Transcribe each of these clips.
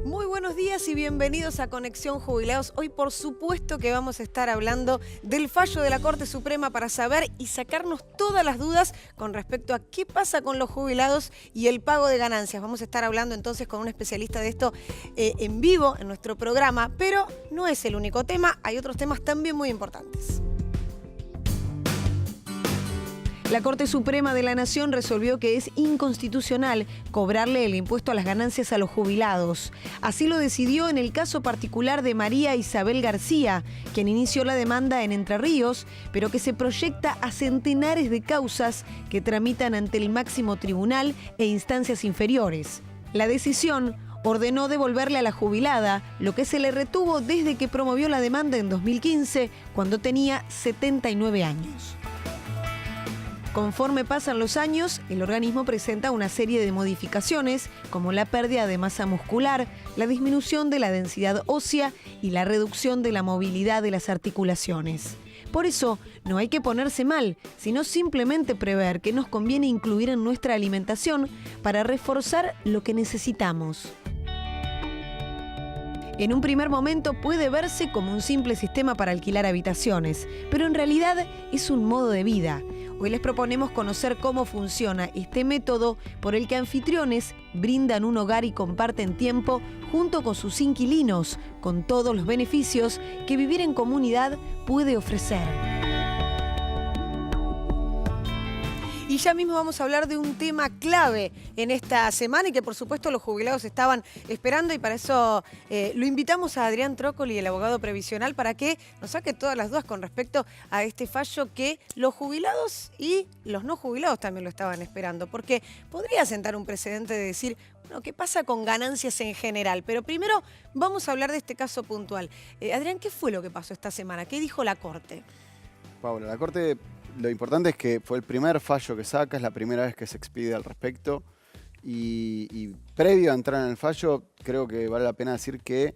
Muy buenos días y bienvenidos a Conexión Jubilados. Hoy por supuesto que vamos a estar hablando del fallo de la Corte Suprema para saber y sacarnos todas las dudas con respecto a qué pasa con los jubilados y el pago de ganancias. Vamos a estar hablando entonces con un especialista de esto en vivo en nuestro programa, pero no es el único tema, hay otros temas también muy importantes. La Corte Suprema de la Nación resolvió que es inconstitucional cobrarle el impuesto a las ganancias a los jubilados. Así lo decidió en el caso particular de María Isabel García, quien inició la demanda en Entre Ríos, pero que se proyecta a centenares de causas que tramitan ante el máximo tribunal e instancias inferiores. La decisión ordenó devolverle a la jubilada lo que se le retuvo desde que promovió la demanda en 2015, cuando tenía 79 años. Conforme pasan los años, el organismo presenta una serie de modificaciones, como la pérdida de masa muscular, la disminución de la densidad ósea y la reducción de la movilidad de las articulaciones. Por eso, no hay que ponerse mal, sino simplemente prever qué nos conviene incluir en nuestra alimentación para reforzar lo que necesitamos. En un primer momento puede verse como un simple sistema para alquilar habitaciones, pero en realidad es un modo de vida. Hoy les proponemos conocer cómo funciona este método por el que anfitriones brindan un hogar y comparten tiempo junto con sus inquilinos, con todos los beneficios que vivir en comunidad puede ofrecer. Y ya mismo vamos a hablar de un tema clave en esta semana y que por supuesto los jubilados estaban esperando, y para eso lo invitamos a Adrián Trócoli, el abogado previsional, para que nos saque todas las dudas con respecto a este fallo que los jubilados y los no jubilados también lo estaban esperando, porque podría sentar un precedente de decir, bueno, ¿qué pasa con ganancias en general? Pero primero vamos a hablar de este caso puntual. Adrián, ¿qué fue lo que pasó esta semana? ¿Qué dijo la Corte? Paula, la Corte, lo importante es que fue el primer fallo que saca, es la primera vez que se expide al respecto, y previo a entrar en el fallo, creo que vale la pena decir que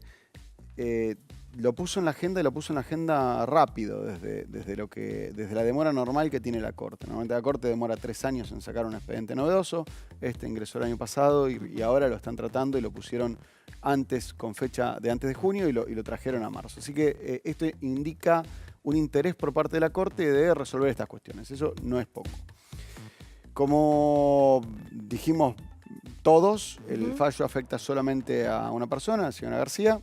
lo puso en la agenda, y lo puso en la agenda rápido, desde la demora normal que tiene la Corte. Normalmente la Corte demora 3 años en sacar un expediente novedoso, este ingresó el año pasado y ahora lo están tratando y lo pusieron antes, con fecha de antes de junio, y lo trajeron a marzo. Así que esto indica un interés por parte de la Corte de resolver estas cuestiones. Eso no es poco. Como dijimos todos, el fallo afecta solamente a una persona, a la señora García,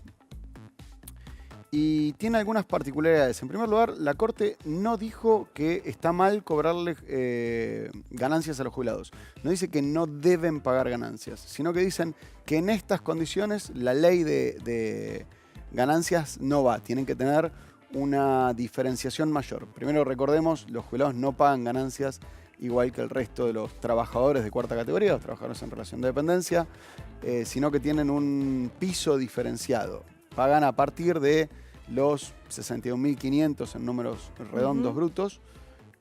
y tiene algunas particularidades. En primer lugar, la Corte no dijo que está mal cobrarle ganancias a los jubilados. No dice que no deben pagar ganancias, sino que dicen que en estas condiciones la ley de ganancias no va. Tienen que tener una diferenciación mayor. Primero, recordemos, los jubilados no pagan ganancias igual que el resto de los trabajadores de cuarta categoría, los trabajadores en relación de dependencia, sino que tienen un piso diferenciado. Pagan a partir de los 61.500 en números redondos brutos,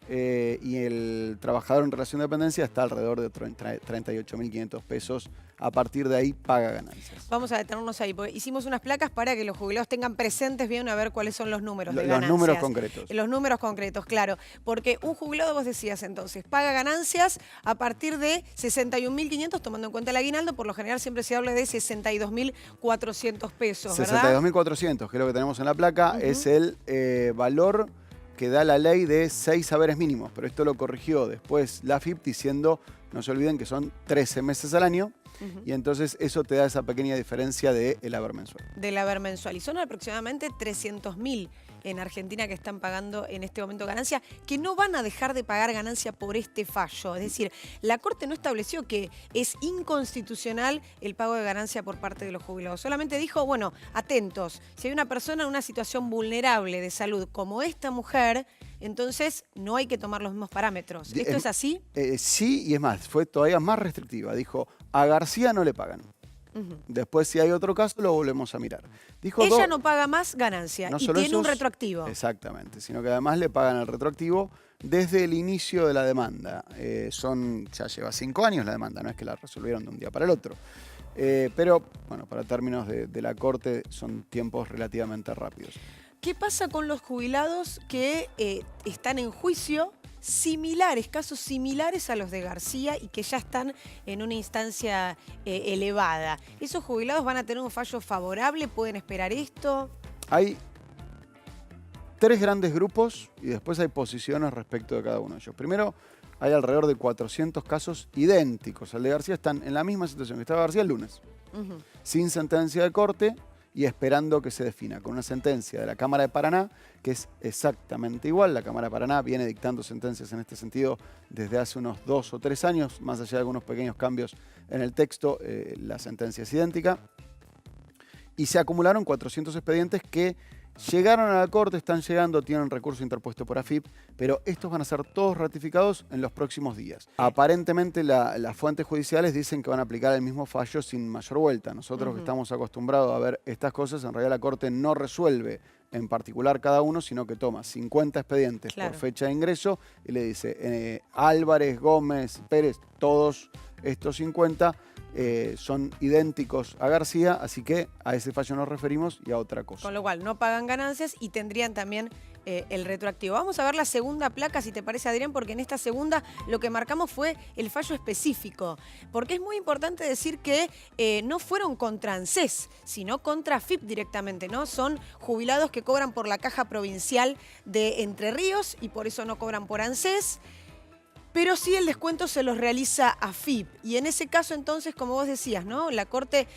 y el trabajador en relación de dependencia está alrededor de 38.500 pesos. A partir de ahí paga ganancias. Vamos a detenernos ahí, porque hicimos unas placas para que los jubilados tengan presentes bien a ver cuáles son los números de ganancias. Los números concretos. Los números concretos, claro. Porque un jubilado, vos decías entonces, paga ganancias a partir de 61.500, tomando en cuenta el aguinaldo. Por lo general siempre se habla de 62.400 pesos, ¿verdad? 62.400, que es lo que tenemos en la placa, es el valor que da la ley de 6 saberes mínimos. Pero esto lo corrigió después la AFIP diciendo, no se olviden que son 13 meses al año. Y entonces eso te da esa pequeña diferencia del haber mensual. Del haber mensual. Y son aproximadamente 300.000 en Argentina que están pagando en este momento ganancia, que no van a dejar de pagar ganancia por este fallo. Es decir, la Corte no estableció que es inconstitucional el pago de ganancia por parte de los jubilados. Solamente dijo, bueno, atentos, si hay una persona en una situación vulnerable de salud como esta mujer, entonces no hay que tomar los mismos parámetros. ¿Esto es así? Sí, y es más, fue todavía más restrictiva. Dijo, a García no le pagan. Después, si hay otro caso, lo volvemos a mirar. Dijo ella no paga más ganancia no y solo tiene un retroactivo. Exactamente, sino que además le pagan el retroactivo desde el inicio de la demanda. Ya lleva 5 años la demanda, no es que la resolvieron de un día para el otro. Pero, bueno, para términos de la Corte son tiempos relativamente rápidos. ¿Qué pasa con los jubilados que están en juicio similares, casos similares a los de García y que ya están en una instancia elevada? ¿Esos jubilados van a tener un fallo favorable? ¿Pueden esperar esto? Hay 3 grandes grupos y después hay posiciones respecto de cada uno de ellos. Primero, hay alrededor de 400 casos idénticos al de García. Están en la misma situación que estaba García el lunes, sin sentencia de corte y esperando que se defina, con una sentencia de la Cámara de Paraná, que es exactamente igual. La Cámara de Paraná viene dictando sentencias en este sentido desde hace unos 2 o 3 años, más allá de algunos pequeños cambios en el texto, la sentencia es idéntica. Y se acumularon 400 expedientes que llegaron a la Corte, están llegando, tienen recurso interpuesto por AFIP, pero estos van a ser todos ratificados en los próximos días. Aparentemente las fuentes judiciales dicen que van a aplicar el mismo fallo sin mayor vuelta. Nosotros que estamos acostumbrados a ver estas cosas, en realidad la Corte no resuelve en particular cada uno, sino que toma 50 expedientes por fecha de ingreso y le dice Álvarez, Gómez, Pérez, todos estos 50 son idénticos a García, así que a ese fallo nos referimos y a otra cosa. Con lo cual no pagan ganancias y tendrían también el retroactivo. Vamos a ver la segunda placa, si te parece, Adrián, porque en esta segunda lo que marcamos fue el fallo específico. Porque es muy importante decir que no fueron contra ANSES, sino contra AFIP directamente, ¿no? Son jubilados que cobran por la Caja Provincial de Entre Ríos y por eso no cobran por ANSES. Pero sí el descuento se los realiza AFIP. Y en ese caso, entonces, como vos decías, ¿no? La Corte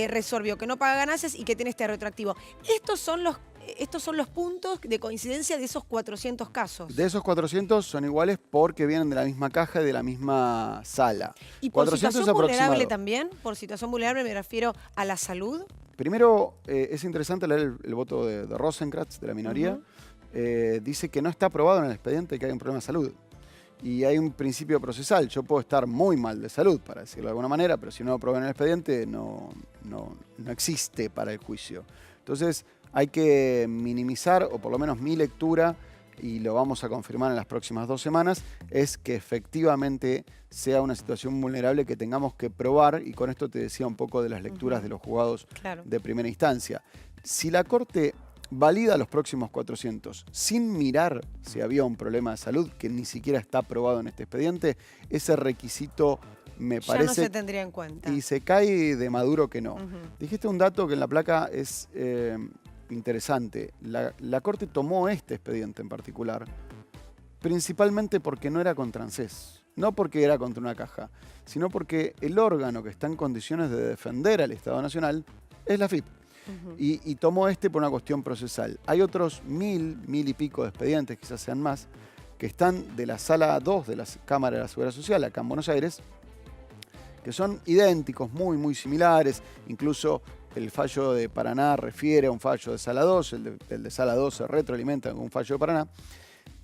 resolvió que no paga ganancias y que tiene este retroactivo. Estos son los puntos de coincidencia de esos 400 casos. De esos 400 son iguales porque vienen de la misma caja y de la misma sala. ¿Y por situación vulnerable también? Por situación vulnerable me refiero a la salud. Primero, es interesante leer el voto de Rosenkrantz, de la minoría. Dice que no está aprobado en el expediente que hay un problema de salud. Y hay un principio procesal. Yo puedo estar muy mal de salud, para decirlo de alguna manera, pero si no lo aprobé en el expediente, no existe para el juicio. Entonces, hay que minimizar, o por lo menos mi lectura, y lo vamos a confirmar en las próximas 2 semanas, es que efectivamente sea una situación vulnerable que tengamos que probar, y con esto te decía un poco de las lecturas de los juzgados de primera instancia. Si la Corte valida los próximos 400 sin mirar si había un problema de salud que ni siquiera está aprobado en este expediente, ese requisito me parece... Ya no se tendría en cuenta. Y se cae de maduro que no. Dijiste un dato que en la placa es interesante. La Corte tomó este expediente en particular principalmente porque no era contra ANSES. No porque era contra una caja, sino porque el órgano que está en condiciones de defender al Estado Nacional es la AFIP. Y tomó este por una cuestión procesal. Hay otros 1000 y pico de expedientes, quizás sean más, que están de la sala 2 de la Cámara de la Seguridad Social, acá en Buenos Aires, que son idénticos, muy similares. Incluso el fallo de Paraná refiere a un fallo de sala 2, el de sala 2 se retroalimenta con un fallo de Paraná,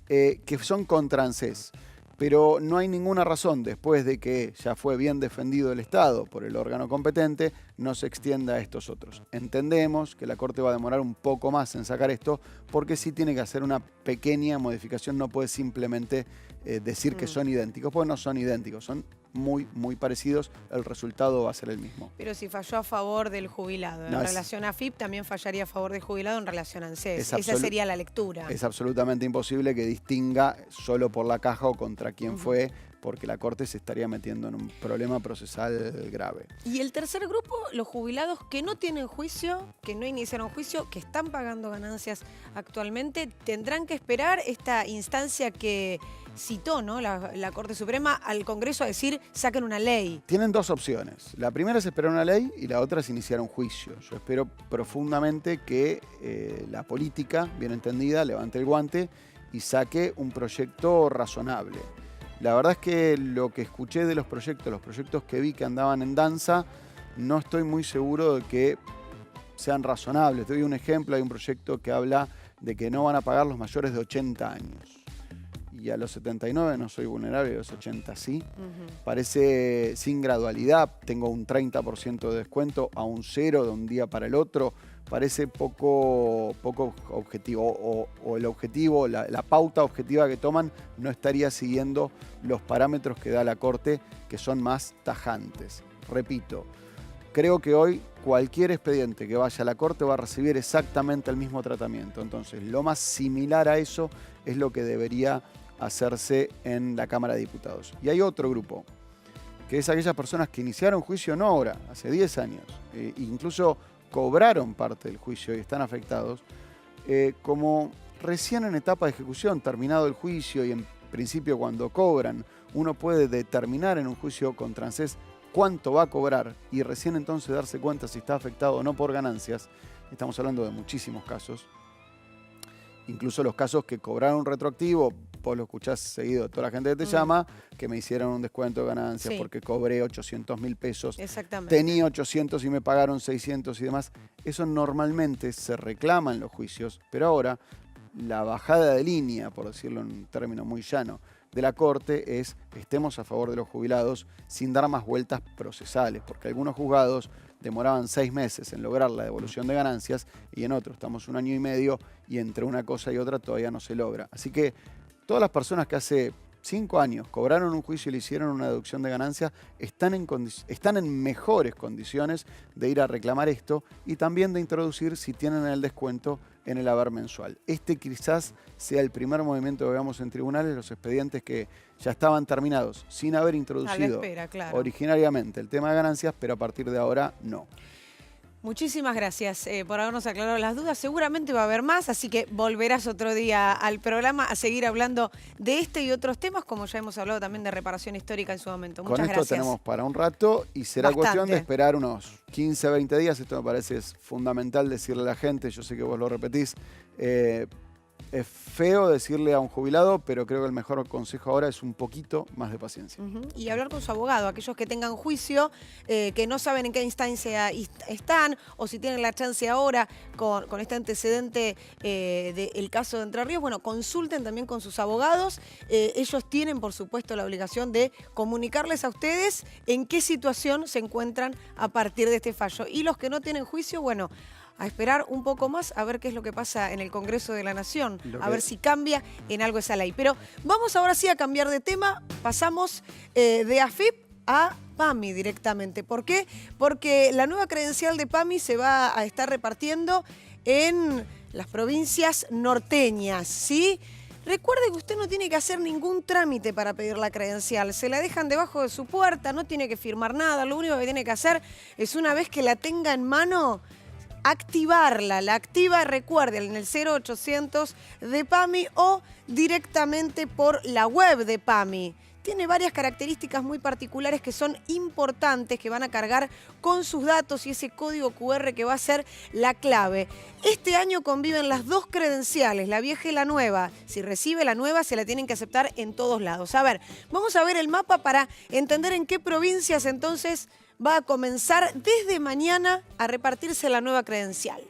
que son contra ANSES. Pero no hay ninguna razón, después de que ya fue bien defendido el Estado por el órgano competente, no se extienda a estos otros. Entendemos que la Corte va a demorar un poco más en sacar esto, porque sí tiene que hacer una pequeña modificación, no puede simplemente decir que son idénticos, porque no son idénticos, son muy parecidos, el resultado va a ser el mismo. Pero si falló a favor del jubilado en relación a AFIP, también fallaría a favor del jubilado en relación a ANSES. Esa sería la lectura. Es absolutamente imposible que distinga solo por la caja o contra quién fue, porque la Corte se estaría metiendo en un problema procesal grave. Y el tercer grupo, los jubilados que no tienen juicio, que no iniciaron juicio, que están pagando ganancias actualmente, tendrán que esperar esta instancia que citó, ¿no?, la Corte Suprema al Congreso a decir, saquen una ley. Tienen 2 opciones. La primera es esperar una ley y la otra es iniciar un juicio. Yo espero profundamente que la política, bien entendida, levante el guante y saque un proyecto razonable. La verdad es que lo que escuché de los proyectos que vi que andaban en danza, no estoy muy seguro de que sean razonables. Te doy un ejemplo, hay un proyecto que habla de que no van a pagar los mayores de 80 años. Y a los 79 no soy vulnerable, a los 80 sí. Parece sin gradualidad, tengo un 30% de descuento a un 0 de un día para el otro. Parece poco objetivo, o el objetivo, la pauta objetiva que toman no estaría siguiendo los parámetros que da la Corte, que son más tajantes. Repito, creo que hoy cualquier expediente que vaya a la Corte va a recibir exactamente el mismo tratamiento. Entonces, lo más similar a eso es lo que debería hacerse en la Cámara de Diputados. Y hay otro grupo, que es aquellas personas que iniciaron juicio no ahora, hace 10 años, incluso cobraron parte del juicio y están afectados, como recién en etapa de ejecución, terminado el juicio y en principio cuando cobran, uno puede determinar en un juicio contra ANSES cuánto va a cobrar y recién entonces darse cuenta si está afectado o no por ganancias. Estamos hablando de muchísimos casos. Incluso los casos que cobraron retroactivo, vos lo escuchás seguido, toda la gente que te llama, que me hicieron un descuento de ganancias porque cobré 800.000 pesos. Exactamente. Tenía 800 y me pagaron 600 y demás. Eso normalmente se reclama en los juicios, pero ahora la bajada de línea, por decirlo en un término muy llano, de la Corte es estemos a favor de los jubilados sin dar más vueltas procesales, porque algunos juzgados demoraban 6 meses en lograr la devolución de ganancias y en otros estamos 1 año y medio y entre una cosa y otra todavía no se logra. Así que todas las personas que hace 5 años cobraron un juicio y le hicieron una deducción de ganancias están en mejores condiciones de ir a reclamar esto y también de introducir, si tienen el descuento, en el haber mensual. Este quizás sea el primer movimiento que veamos en tribunales, los expedientes que ya estaban terminados sin haber introducido originariamente el tema de ganancias, pero a partir de ahora no. Muchísimas gracias por habernos aclarado las dudas. Seguramente va a haber más, así que volverás otro día al programa a seguir hablando de este y otros temas, como ya hemos hablado también de reparación histórica en su momento. Muchas gracias. Con esto tenemos para un rato y será cuestión de esperar unos 15, 20 días. Esto me parece es fundamental decirle a la gente, yo sé que vos lo repetís, es feo decirle a un jubilado, pero creo que el mejor consejo ahora es un poquito más de paciencia. Y hablar con su abogado, aquellos que tengan juicio, que no saben en qué instancia están, o si tienen la chance ahora con este antecedente del caso de Entre Ríos, bueno, consulten también con sus abogados. Ellos tienen, por supuesto, la obligación de comunicarles a ustedes en qué situación se encuentran a partir de este fallo. Y los que no tienen juicio, bueno, a esperar un poco más a ver qué es lo que pasa en el Congreso de la Nación, a ver si cambia en algo esa ley. Pero vamos ahora sí a cambiar de tema, pasamos de AFIP a PAMI directamente. ¿Por qué? Porque la nueva credencial de PAMI se va a estar repartiendo en las provincias norteñas, ¿sí? Recuerde que usted no tiene que hacer ningún trámite para pedir la credencial. Se la dejan debajo de su puerta, no tiene que firmar nada. Lo único que tiene que hacer es, una vez que la tenga en mano, activarla. La activa, recuerde, en el 0800 de PAMI o directamente por la web de PAMI. Tiene varias características muy particulares que son importantes, que van a cargar con sus datos y ese código QR que va a ser la clave. Este año conviven las dos credenciales, la vieja y la nueva. Si recibe la nueva, se la tienen que aceptar en todos lados. A ver, vamos a ver el mapa para entender en qué provincias entonces va a comenzar desde mañana a repartirse la nueva credencial.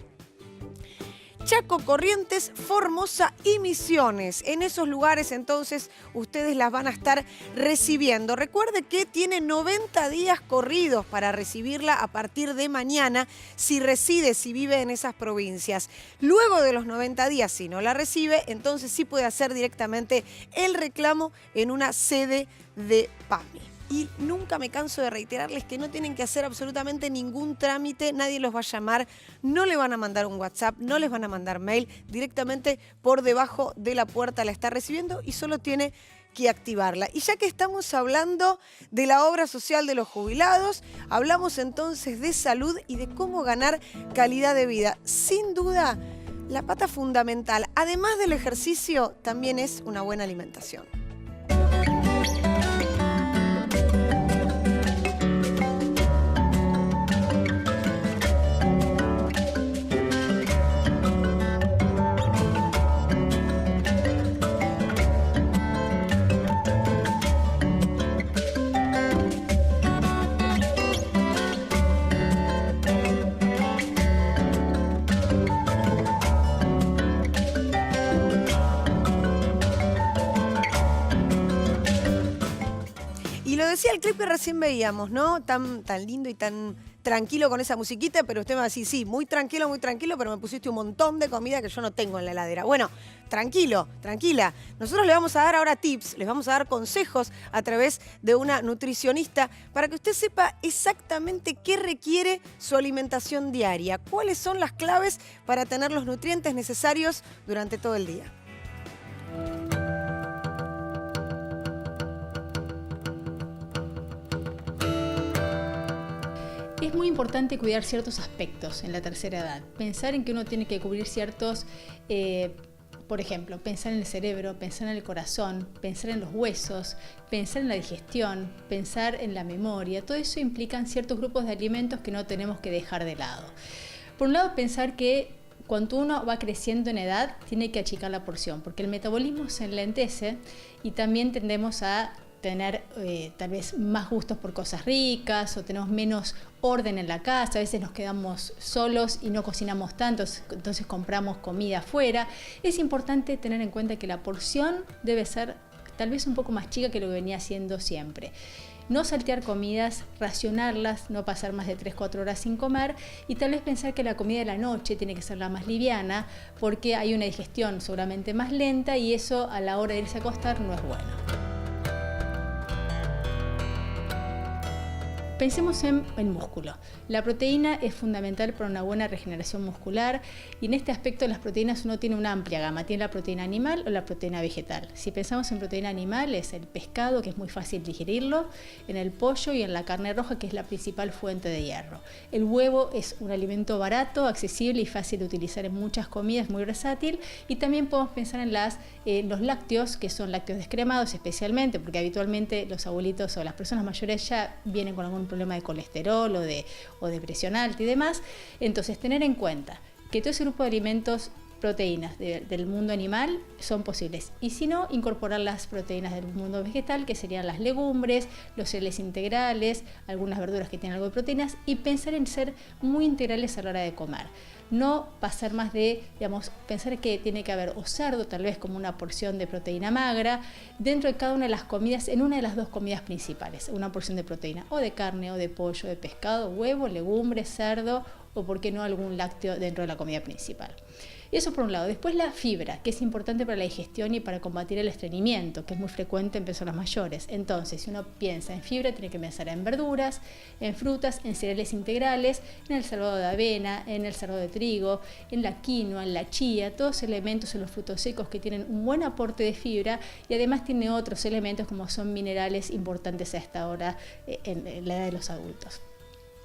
Chaco, Corrientes, Formosa y Misiones. En esos lugares entonces ustedes las van a estar recibiendo. Recuerde que tiene 90 días corridos para recibirla a partir de mañana si reside, si vive en esas provincias. Luego de los 90 días, si no la recibe, entonces sí puede hacer directamente el reclamo en una sede de PAMI. Y nunca me canso de reiterarles que no tienen que hacer absolutamente ningún trámite, nadie los va a llamar, no le van a mandar un WhatsApp, no les van a mandar mail, directamente por debajo de la puerta la está recibiendo y solo tiene que activarla. Y ya que estamos hablando de la obra social de los jubilados, hablamos entonces de salud y de cómo ganar calidad de vida. Sin duda, la pata fundamental, además del ejercicio, también es una buena alimentación. Y lo decía el clip que recién veíamos, ¿no? Tan lindo y tan tranquilo con esa musiquita, pero usted me va a decir, sí, muy tranquilo, pero me pusiste un montón de comida que yo no tengo en la heladera. Bueno, tranquilo, tranquila. Nosotros le vamos a dar ahora tips, les vamos a dar consejos a través de una nutricionista para que usted sepa exactamente qué requiere su alimentación diaria, cuáles son las claves para tener los nutrientes necesarios durante todo el día. Es muy importante cuidar ciertos aspectos en la tercera edad. Pensar en que uno tiene que cubrir ciertos, por ejemplo, pensar en el cerebro, pensar en el corazón, pensar en los huesos, pensar en la digestión, pensar en la memoria. Todo eso implica ciertos grupos de alimentos que no tenemos que dejar de lado. Por un lado, pensar que cuando uno va creciendo en edad, tiene que achicar la porción, porque el metabolismo se enlentece y también tendemos a tener tal vez más gustos por cosas ricas o tenemos menos orden en la casa, a veces nos quedamos solos y no cocinamos tanto, entonces compramos comida afuera. Es importante tener en cuenta que la porción debe ser tal vez un poco más chica que lo que venía haciendo siempre. No saltear comidas, racionarlas, no pasar más de 3-4 horas sin comer y tal vez pensar que la comida de la noche tiene que ser la más liviana porque hay una digestión seguramente más lenta y eso a la hora de irse a acostar no es bueno. Pensemos en el músculo. La proteína es fundamental para una buena regeneración muscular y en este aspecto de las proteínas uno tiene una amplia gama. Tiene la proteína animal o la proteína vegetal. Si pensamos en proteína animal es el pescado, que es muy fácil digerirlo, en el pollo y en la carne roja, que es la principal fuente de hierro. El huevo es un alimento barato, accesible y fácil de utilizar en muchas comidas, muy versátil. Y también podemos pensar en los lácteos, que son lácteos descremados especialmente, porque habitualmente los abuelitos o las personas mayores ya vienen con algún problema de colesterol o de presión alta y demás. Entonces, tener en cuenta que todo ese grupo de alimentos, proteínas del mundo animal son posibles y si no, incorporar las proteínas del mundo vegetal, que serían las legumbres, los cereales integrales, algunas verduras que tienen algo de proteínas y pensar en ser muy integrales a la hora de comer. No pasar más de, pensar que tiene que haber o cerdo, tal vez como una porción de proteína magra, dentro de cada una de las comidas, en una de las dos comidas principales, una porción de proteína o de carne o de pollo, de pescado, huevo, legumbres, cerdo o por qué no algún lácteo dentro de la comida principal. Eso por un lado. Después la fibra, que es importante para la digestión y para combatir el estreñimiento, que es muy frecuente en personas mayores. Entonces, si uno piensa en fibra, tiene que pensar en verduras, en frutas, en cereales integrales, en el salvado de avena, en el salvado de trigo, en la quinoa, en la chía, todos elementos en los frutos secos que tienen un buen aporte de fibra y además tiene otros elementos como son minerales importantes a esta hora en la edad de los adultos.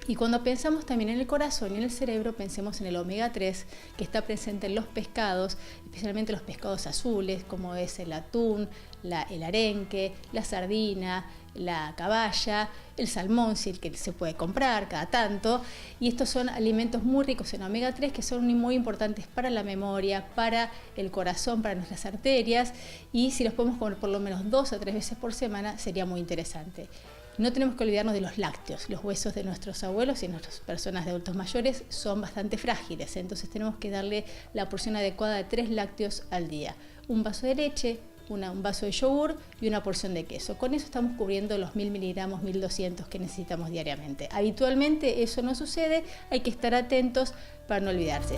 Y cuando pensamos también en el corazón y en el cerebro, pensemos en el omega 3 que está presente en los pescados, especialmente los pescados azules, como es el atún, el arenque, la sardina, la caballa, el salmón, si el que se puede comprar cada tanto. Y estos son alimentos muy ricos en omega 3 que son muy importantes para la memoria, para el corazón, para nuestras arterias. Y si los podemos comer por lo menos 2 a 3 veces por semana, sería muy interesante. No tenemos que olvidarnos de los lácteos. Los huesos de nuestros abuelos y nuestras personas de adultos mayores son bastante frágiles, entonces tenemos que darle la porción adecuada de 3 lácteos al día. Un vaso de leche, un vaso de yogur y una porción de queso. Con eso estamos cubriendo los 1000 miligramos, 1200 que necesitamos diariamente. Habitualmente eso no sucede, hay que estar atentos para no olvidarse.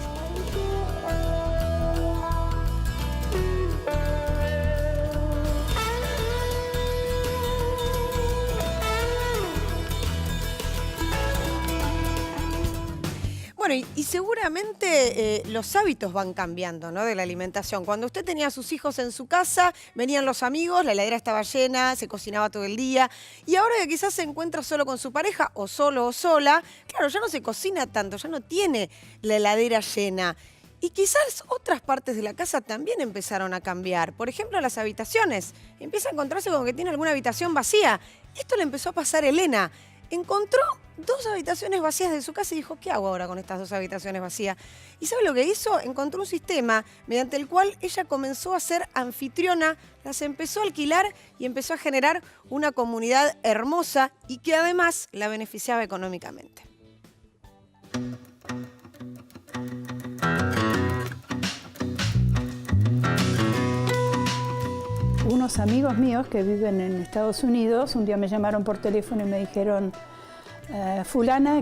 Bueno, y seguramente los hábitos van cambiando, ¿no?, de la alimentación. Cuando usted tenía a sus hijos en su casa, venían los amigos, la heladera estaba llena, se cocinaba todo el día. Y ahora que quizás se encuentra solo con su pareja, o solo o sola, claro, ya no se cocina tanto, ya no tiene la heladera llena. Y quizás otras partes de la casa también empezaron a cambiar. Por ejemplo, las habitaciones. Empieza a encontrarse con que tiene alguna habitación vacía. Esto le empezó a pasar a Elena. Encontró 2 habitaciones vacías de su casa y dijo, ¿qué hago ahora con estas 2 habitaciones vacías? ¿Y sabe lo que hizo? Encontró un sistema mediante el cual ella comenzó a ser anfitriona, las empezó a alquilar y empezó a generar una comunidad hermosa y que además la beneficiaba económicamente. Unos amigos míos que viven en Estados Unidos un día me llamaron por teléfono y me dijeron, fulana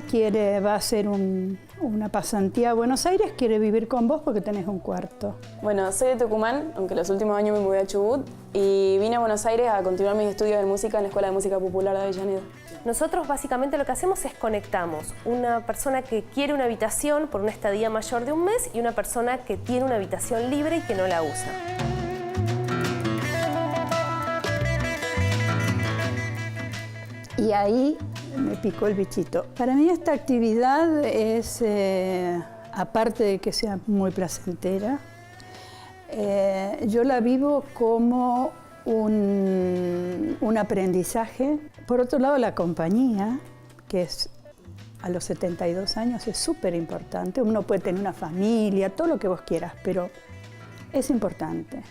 va a hacer una pasantía a Buenos Aires, quiere vivir con vos porque tenés un cuarto. Bueno, soy de Tucumán, aunque los últimos años me mudé a Chubut, y vine a Buenos Aires a continuar mis estudios de música en la Escuela de Música Popular de Avellaneda. Nosotros básicamente lo que hacemos es conectamos una persona que quiere una habitación por una estadía mayor de un mes y una persona que tiene una habitación libre y que no la usa. Y ahí me picó el bichito. Para mí esta actividad es, aparte de que sea muy placentera, yo la vivo como un aprendizaje. Por otro lado, la compañía, que es a los 72 años, es súper importante. Uno puede tener una familia, todo lo que vos quieras, pero es importante.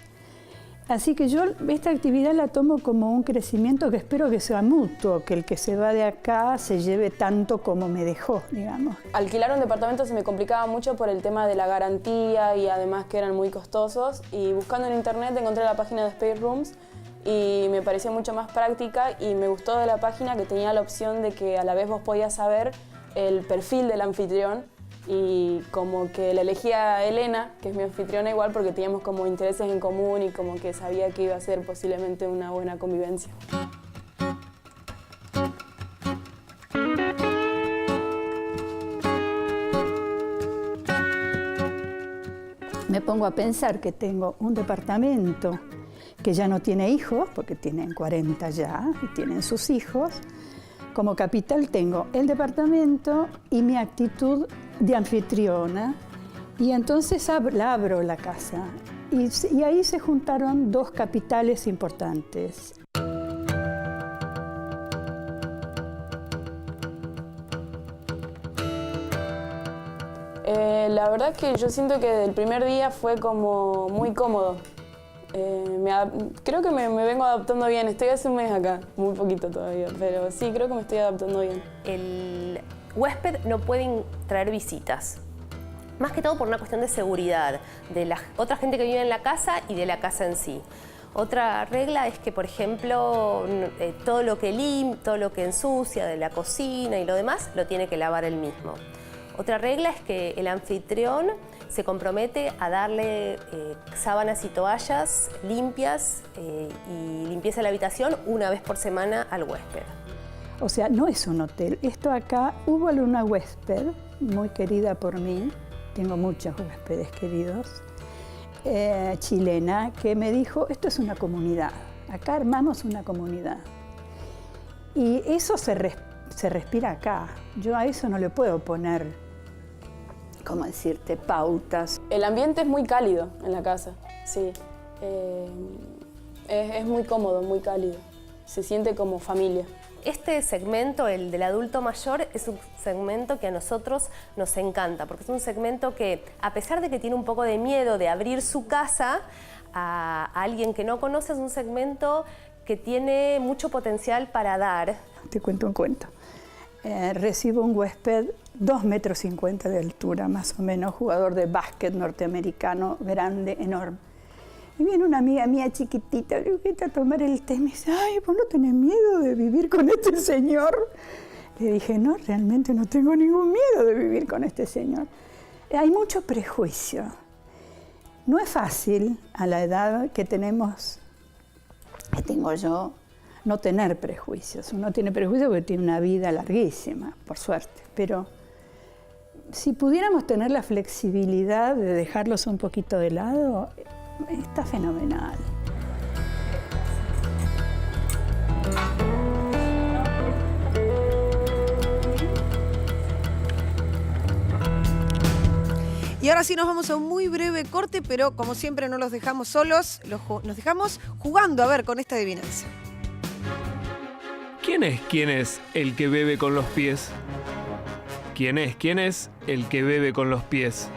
Así que yo esta actividad la tomo como un crecimiento que espero que sea mutuo, que el que se va de acá se lleve tanto como me dejó, digamos. Alquilar un departamento se me complicaba mucho por el tema de la garantía y además que eran muy costosos. Y buscando en internet encontré la página de Space Rooms y me pareció mucho más práctica y me gustó de la página que tenía la opción de que a la vez vos podías saber el perfil del anfitrión. Y como que la elegía a Elena, que es mi anfitriona igual, porque teníamos como intereses en común y como que sabía que iba a ser posiblemente una buena convivencia. Me pongo a pensar que tengo un departamento que ya no tiene hijos, porque tienen 40 ya y tienen sus hijos. Como capital tengo el departamento y mi actitud de anfitriona, y entonces abro la casa. Y ahí se juntaron dos capitales importantes. La verdad que yo siento que el primer día fue como muy cómodo. Creo que me vengo adaptando bien. Estoy hace un mes acá, muy poquito todavía, pero sí, creo que me estoy adaptando bien. El huésped no puede traer visitas, más que todo por una cuestión de seguridad, de la otra gente que vive en la casa y de la casa en sí. Otra regla es que, por ejemplo, todo lo que ensucia de la cocina y lo demás, lo tiene que lavar él mismo. Otra regla es que el anfitrión se compromete a darle sábanas y toallas limpias y limpieza de la habitación una vez por semana al huésped. O sea, no es un hotel. Esto acá, hubo una huésped muy querida por mí, tengo muchos huéspedes queridos, chilena, que me dijo, esto es una comunidad, acá armamos una comunidad. Y eso se respira acá. Yo a eso no le puedo poner, ¿cómo decirte?, pautas. El ambiente es muy cálido en la casa, sí. Es muy cómodo, muy cálido. Se siente como familia. Este segmento, el del adulto mayor, es un segmento que a nosotros nos encanta, porque es un segmento que, a pesar de que tiene un poco de miedo de abrir su casa a alguien que no conoce, es un segmento que tiene mucho potencial para dar. Te cuento un cuento. Recibo un huésped 2,50 metros de altura, más o menos, jugador de básquet norteamericano, grande, enorme. Y viene una amiga mía chiquitita, le invita a tomar el té, me dice, ay, ¿vos no tenés miedo de vivir con este señor? Le dije, no, realmente no tengo ningún miedo de vivir con este señor. Hay mucho prejuicio. No es fácil a la edad que tengo yo, no tener prejuicios. Uno tiene prejuicios porque tiene una vida larguísima, por suerte. Pero si pudiéramos tener la flexibilidad de dejarlos un poquito de lado, está fenomenal. Y ahora sí nos vamos a un muy breve corte, pero como siempre no los dejamos solos, nos dejamos jugando a ver con esta adivinanza. ¿Quién es el que bebe con los pies? ¿Quién es el que bebe con los pies?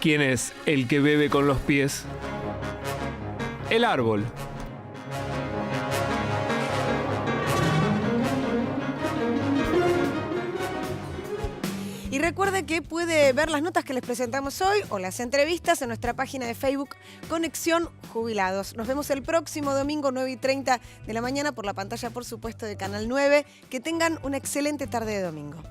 ¿Quién es el que bebe con los pies? El árbol. Y recuerde que puede ver las notas que les presentamos hoy o las entrevistas en nuestra página de Facebook Conexión Jubilados. Nos vemos el próximo domingo 9:30 de la mañana por la pantalla, por supuesto, de Canal 9. Que tengan una excelente tarde de domingo.